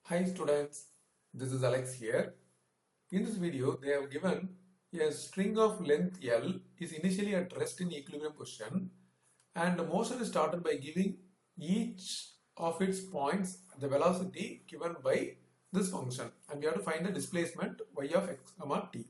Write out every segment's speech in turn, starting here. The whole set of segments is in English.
Hi students, this is Alex here. In this video, they have given a string of length L is initially at rest in equilibrium position, and the motion is started by giving each of its points the velocity given by this function, and we have to find the displacement y of x comma t.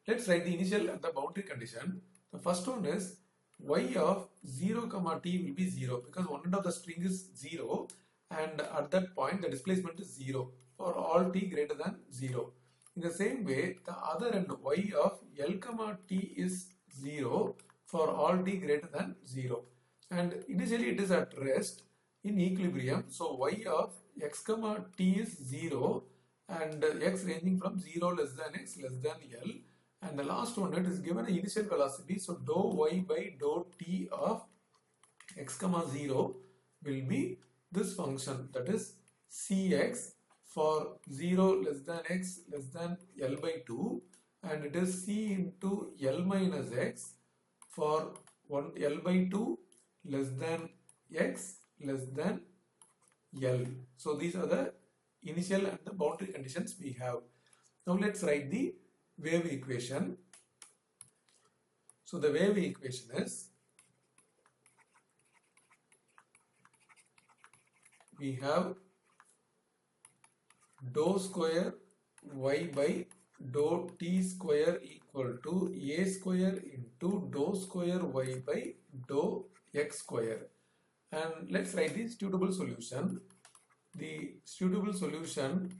Let's write the initial and the boundary condition. The first one is y of 0 comma t will be 0 because one end of the string is 0 and at that point the displacement is 0 for all t greater than 0. In the same way, the other end y of L comma t is 0 for all t greater than 0, and initially it is at rest in equilibrium, so y of x comma t is 0 and x ranging from 0 less than x less than L, and the last one, it is given an initial velocity, so dou y by dou t of x comma 0 will be this function, that is cx for 0 less than x less than L by 2, and it is c into L minus x for 1 L by 2 less than x less than L. So these are the initial and the boundary conditions we have. Now let's write the wave equation. So the wave equation is, we have dou square y by dou t square equal to a square into dou square y by dou x square. And let's write the suitable solution. The suitable solution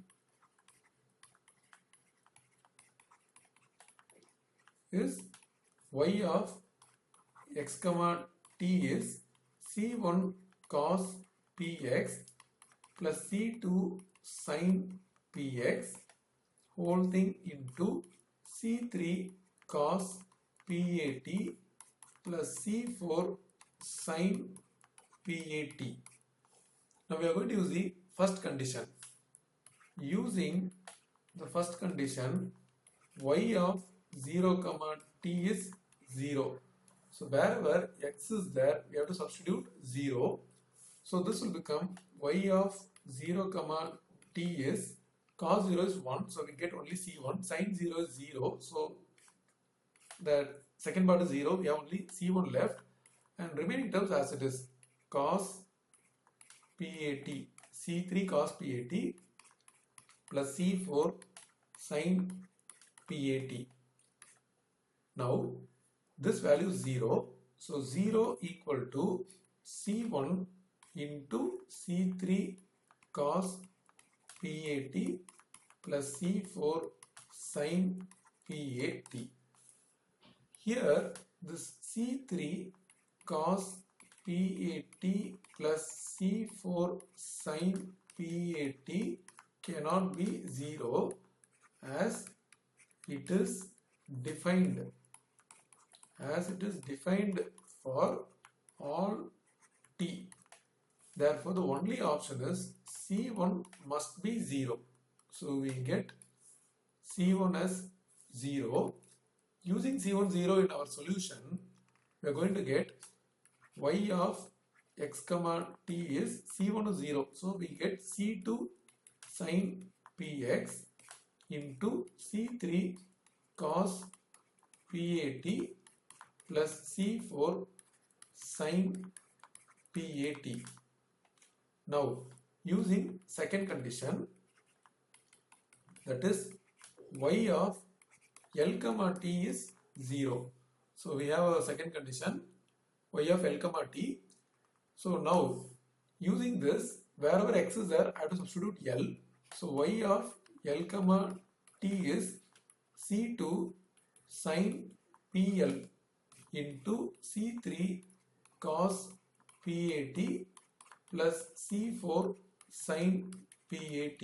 is y of x comma t is c1 cos px plus c2 sin px whole thing into c3 cos pat plus c4 sin pat. Now we are going to use the first condition. Using the first condition, y of 0 comma t is 0. So wherever x is there, we have to substitute 0. So this will become y of 0 comma t is cos 0 is 1, so we get only c1, sin 0 is 0, so the second part is 0, we have only c1 left, and remaining terms as it is cos pat, c3 cos pat plus c4 sin pat. Now this value is 0, so 0 equal to c1 into c3 cos pat plus c4 sin pat. Here this c3 cos pat plus c4 sin pat cannot be 0 as it is defined for all t. Therefore, the only option is c1 must be 0. So we get c1 as 0. Using c1 0 in our solution, we are going to get y of x comma t is c1 is 0. So we get c2 sin px into c3 cos pat plus c4 sin pat. Now using second condition, that is y of L comma t is 0. So we have a second condition, y of L comma t. So now using this, wherever x is there, I have to substitute L. So y of L comma t is c2 sin pl into c3 cos pat plus c4 sin pat.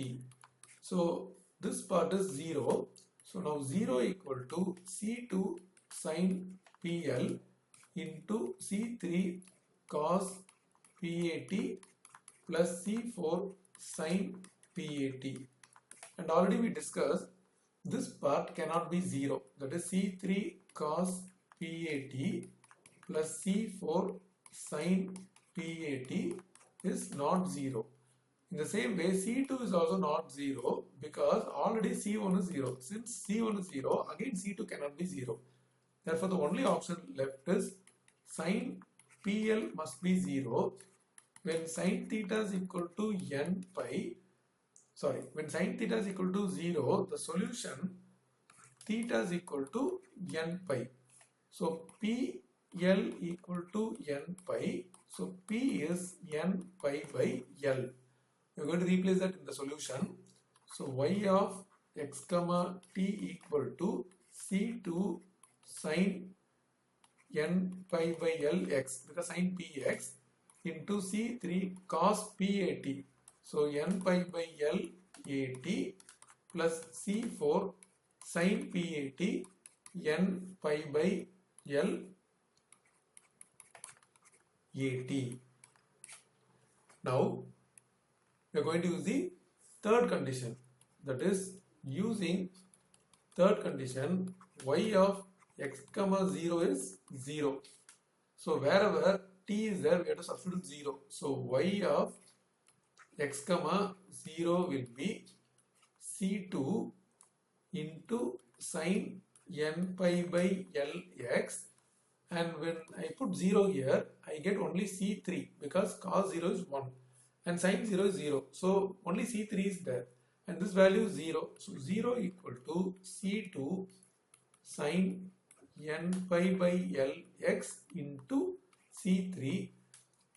So this part is 0. So now 0 equal to c2 sin pl into c3 cos pat plus c4 sin pat. And already we discussed this part cannot be 0, that is c3 cos pat plus c4 sin pat is not 0. In the same way, C2 is also not 0 because already C1 is 0. Since C1 is 0, again C2 cannot be 0. Therefore, the only option left is sin PL must be 0 when sin theta is equal to n pi. Sorry, when sin theta is equal to 0, the solution theta is equal to n pi. So PL equal to n pi. So P is n pi by L. We are going to replace that in the solution. So y of x comma t equal to C2 sin n pi by L x because sin px into C3 cos PAT. So n pi by L at plus C4 sin PAT n pi by L at. Now we are going to use the third condition, that is using third condition y of x comma 0 is 0. So wherever t is there, we have to substitute 0. So y of x comma 0 will be C2 into sin n pi by Lx, and when I put 0 here, I get only C3 because cos 0 is 1 and sin 0 is 0. So only C3 is there and this value is 0. So 0 equal to C2 sin n pi by Lx into C3.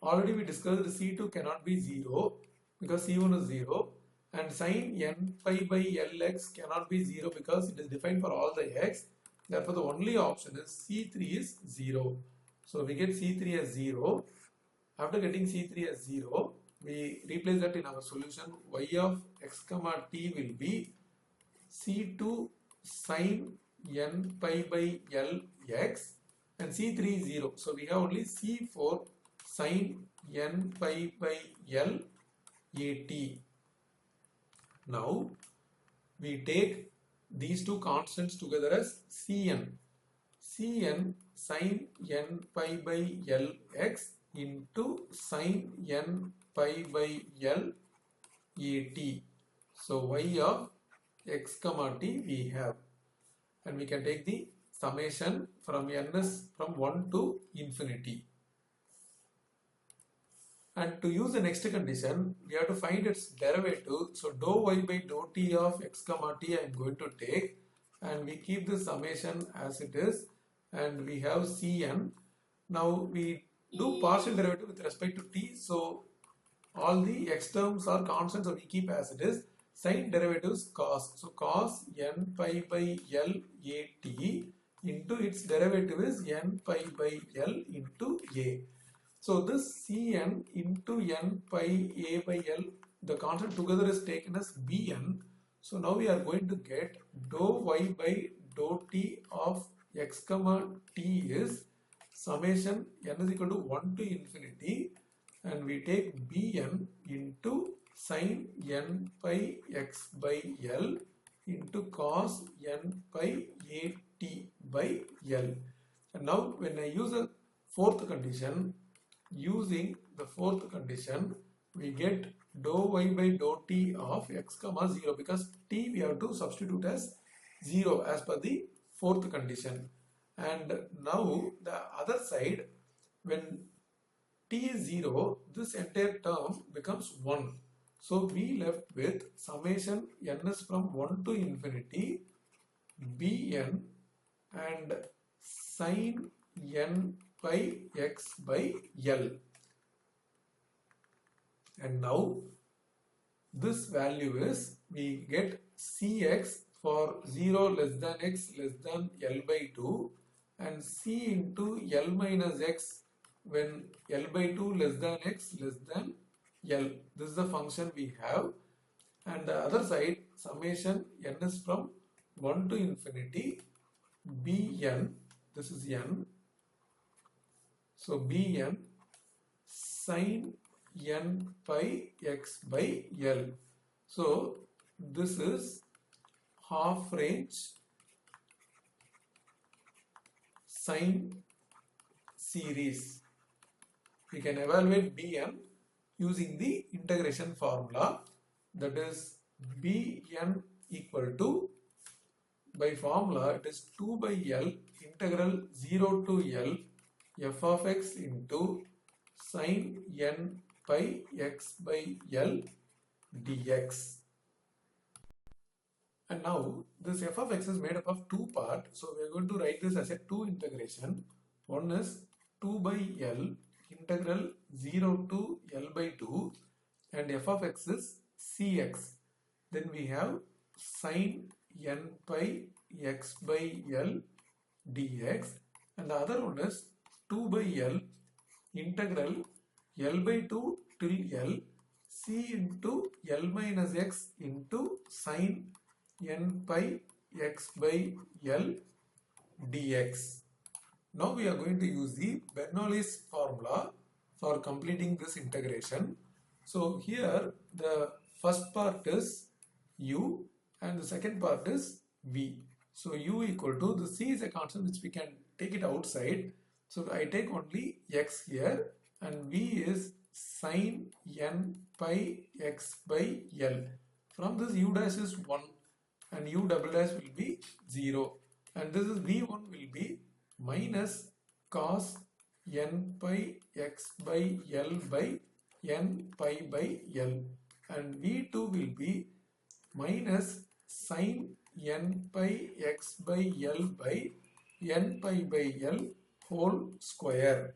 Already we discussed C2 cannot be 0 because C1 is 0, and sin n pi by Lx cannot be 0 because it is defined for all the x. Therefore, the only option is C3 is 0. So we get C3 as 0. After getting C3 as 0, we replace that in our solution. Y of x comma t will be C2 sin n pi by Lx, and C3 is 0. So we have only C4 sin n pi by L at. Now we take these two constants together as Cn. Cn sin n pi by Lx into sin n pi by L at. So y of x comma t we have, and we can take the summation from n is from 1 to infinity. And to use the next condition, we have to find its derivative. So dou y by dou t of x comma t I am going to take, and we keep the summation as it is, and we have Cn. Now we do partial derivative with respect to t, so all the x terms are constants, so we keep as it is. Sin derivative is cos, so cos n pi by L at into its derivative is n pi by L into a. So this Cn into n pi a by L, the constant together is taken as Bn. So now we are going to get dou y by dou t of x comma t is summation n is equal to 1 to infinity, and we take Bn into sin n pi x by L into cos n pi a t by L. And now when I use a fourth condition, using the fourth condition, we get dou y by dou t of x comma 0 because t we have to substitute as 0 as per the fourth condition. And now the other side, when t is 0, this entire term becomes 1. So we left with summation n is from 1 to infinity Bn and sin n pi x by L. And now this value is, we get Cx for 0 less than x less than L by 2 and C into L minus x when L by 2 less than x less than L. This is the function we have, and the other side summation n is from 1 to infinity Bn, this is n, so Bn sin n pi x by L. So this is half range sine series. We can evaluate Bn using the integration formula, that is Bn equal to, by formula it is 2 by L integral 0 to L f of x into sin n pi x by L dx. And now this f of x is made up of two parts, so we are going to write this as a two integration. One is 2 by L integral 0 to L by 2 and f of x is cx. Then we have sin n pi x by L dx, and the other one is 2 by L integral L by 2 till L c into L minus x into sin n pi x by L dx. Now we are going to use the Bernoulli's formula for completing this integration. So here the first part is u and the second part is v. So u equal to, the c is a constant which we can take it outside. So I take only x here, and v is sin n pi x by L. From this u dash is 1 and u double dash will be 0, and this is v1 will be minus cos n pi x by L by n pi by L, and v2 will be minus sin n pi x by L by n pi by L whole square.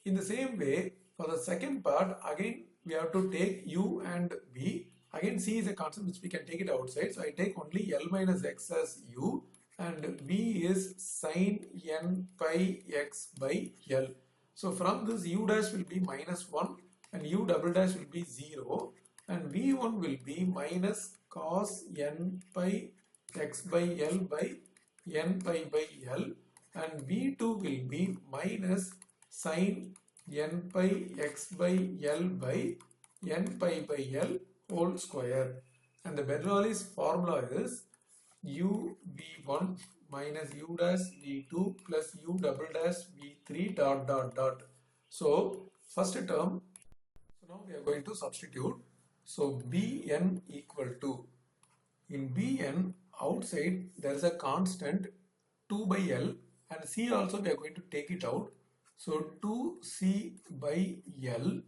In the same way, for the second part, again we have to take u and v. Again c is a constant which we can take it outside, so I take only L minus x as u, and v is sin n pi x by L. So from this u dash will be minus 1 and u double dash will be 0, and v1 will be minus cos n pi x by L by n pi by L, and v2 will be minus sin n pi x by L by n pi by L whole square. And the Bernoulli's formula is u v1 minus u dash v2 plus u double dash v3 dot dot dot. So first term, so now we are going to substitute. So bn equal to, in bn outside there is a constant 2 by L, and c also we are going to take it out. So 2c by L,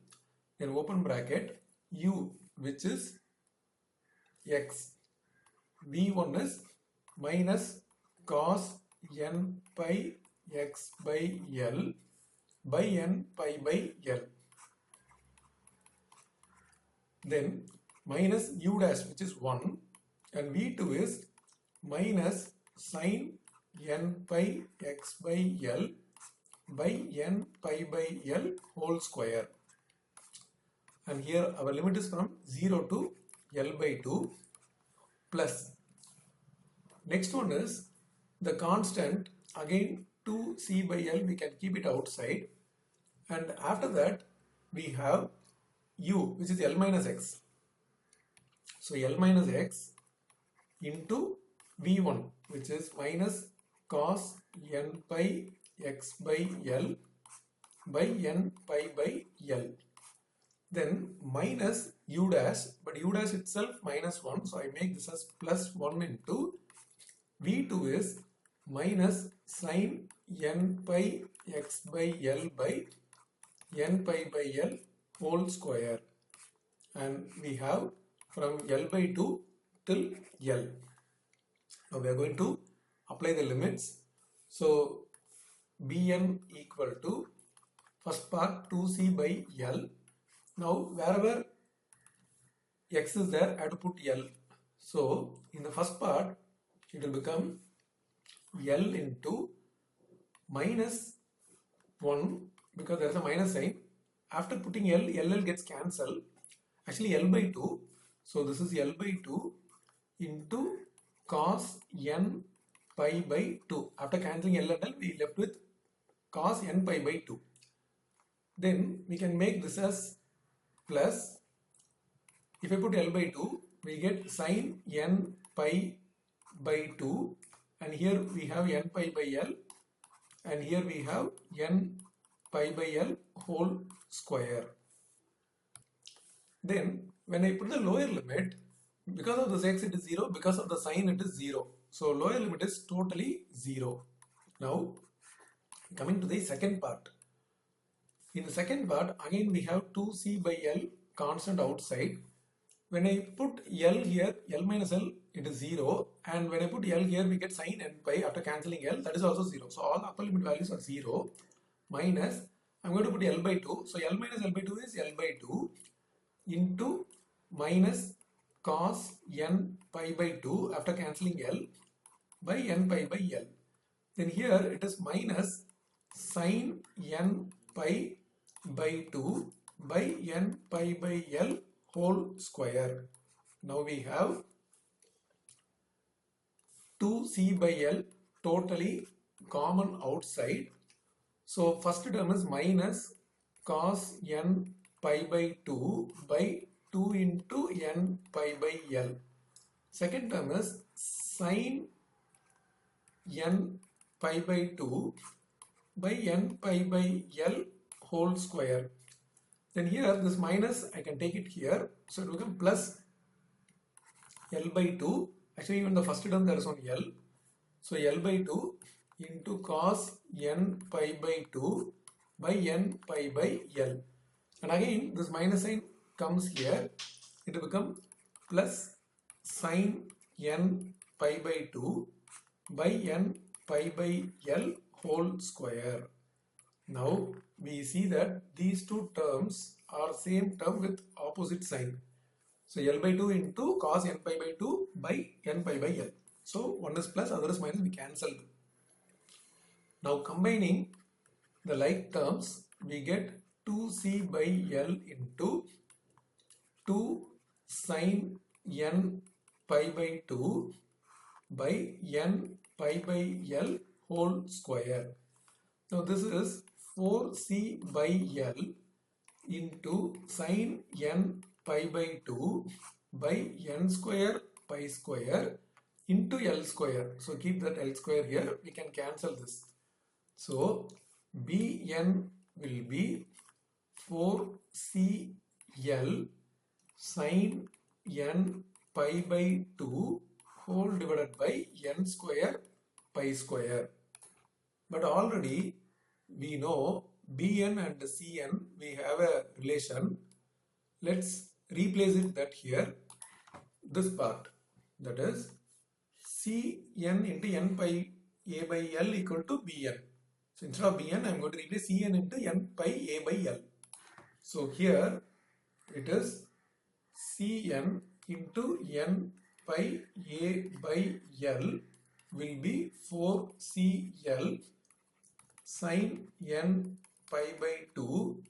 then open bracket, u which is x, v1 is minus cos n pi x by L by n pi by L, then minus u dash which is 1, and v2 is minus sin n pi x by L by n pi by L whole square. And here our limit is from 0 to L by 2, plus next one is the constant, again 2c by L we can keep it outside, and after that we have u which is L minus x. So L minus x into v1 which is minus cos n pi x by L by n pi by L, then minus u dash, but u dash itself minus 1, so I make this as plus 1 into v2 is minus sin n pi x by L by n pi by L whole square, and we have from L by 2 till L. Now we are going to apply the limits. So bn equal to, first part 2c by L. Now wherever x is there I have to put L. So in the first part it will become L into minus 1 because there is a minus sign. After putting L, LL gets cancelled. Actually L by 2. So this is L by 2 into cos n pi by 2. After cancelling L and L, we left with cos n pi by 2. Then we can make this as plus. If I put L by 2, we get sin n pi by 2, and here we have n pi by L, and here we have n pi by L whole square. Then when I put the lower limit, because of this x it is 0, because of the sign it is 0. So lower limit is totally 0. Now coming to the second part. In the second part, again we have 2c by L constant outside. When I put L here, L minus L, it is 0. And when I put L here, we get sin n pi after cancelling L, that is also 0. So all upper limit values are 0. Minus, I'm going to put L by 2. So L minus L by 2 is L by 2 into minus cos n pi by 2 after cancelling L by n pi by L. Then here it is minus sin n pi by 2 by n pi by L whole square. Now we have 2c by L totally common outside. So first term is minus cos n pi by 2 by 2 into n pi by L. Second term is sin n pi by 2 by n pi by L whole square. Then here this minus I can take it here, so it will become plus L by 2. Actually even the first term there is one L, so L by 2 into cos n pi by 2 by n pi by L. And again this minus sign comes here, it will become plus sin n pi by 2 by n pi by L whole square. Now we see that these two terms are same term with opposite sign. So L by 2 into cos n pi by 2 by n pi by L. So one is plus, other is minus, we cancel. Now combining the like terms, we get 2c by L into 2 sin n pi by 2 by n pi by L whole square. Now this is 4c by L into sin n pi by 2 by n square pi square into L square. So keep that L square here, we can cancel this. So Bn will be 4cl sin n pi by 2 whole divided by n square pi square. But already we know Bn and Cn, we have a relation. Let's replace it that here, this part, that is Cn into n pi a by L equal to Bn. So instead of Bn, I am going to replace Cn into n pi a by L. So here it is Cn into n pi a by L will be 4cl sin n pi by 2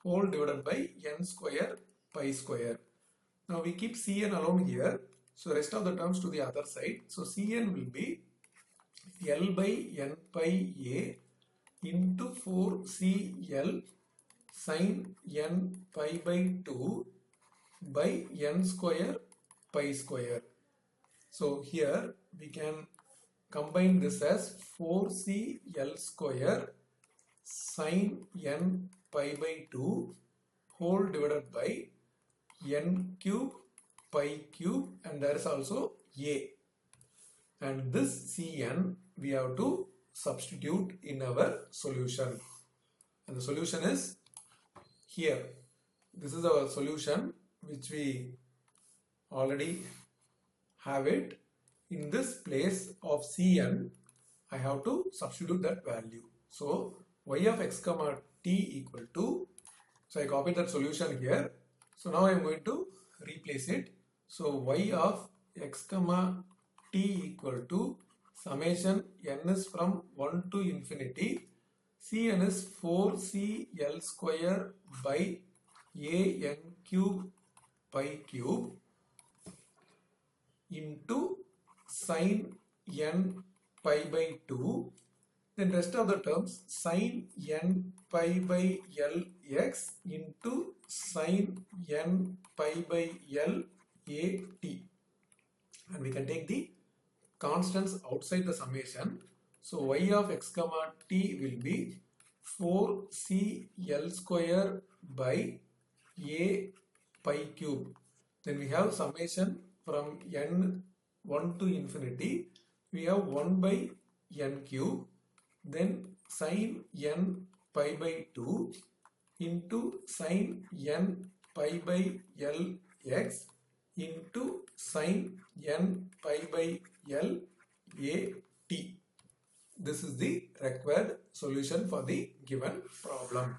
whole divided by n square pi square. Now we keep Cn alone here, so rest of the terms to the other side. So Cn will be L by n pi a into 4cl sin n pi by 2 by n square pi square. So here we can combine this as 4cl square sin n pi by 2 whole divided by n cube pi cube, and there is also a. And this Cn we have to substitute in our solution. And the solution is here. This is our solution which we already have it. In this place of Cn, I have to substitute that value. So y of x comma t equal to, so I copied that solution here. So now I am going to replace it. So y of x comma t equal to summation n is from 1 to infinity. Cn is 4cl square by a n cube pi cube into sin n pi by 2. Then rest of the terms sin n pi by L x into sin n pi by L a t. And we can take the constants outside the summation. So y of x comma t will be 4cl square by a pi cube. Then we have summation from n1 to infinity. We have 1 by n cube. Then sin n pi by 2 into sin n pi by Lx into sin n pi by L a t. This is the required solution for the given problem.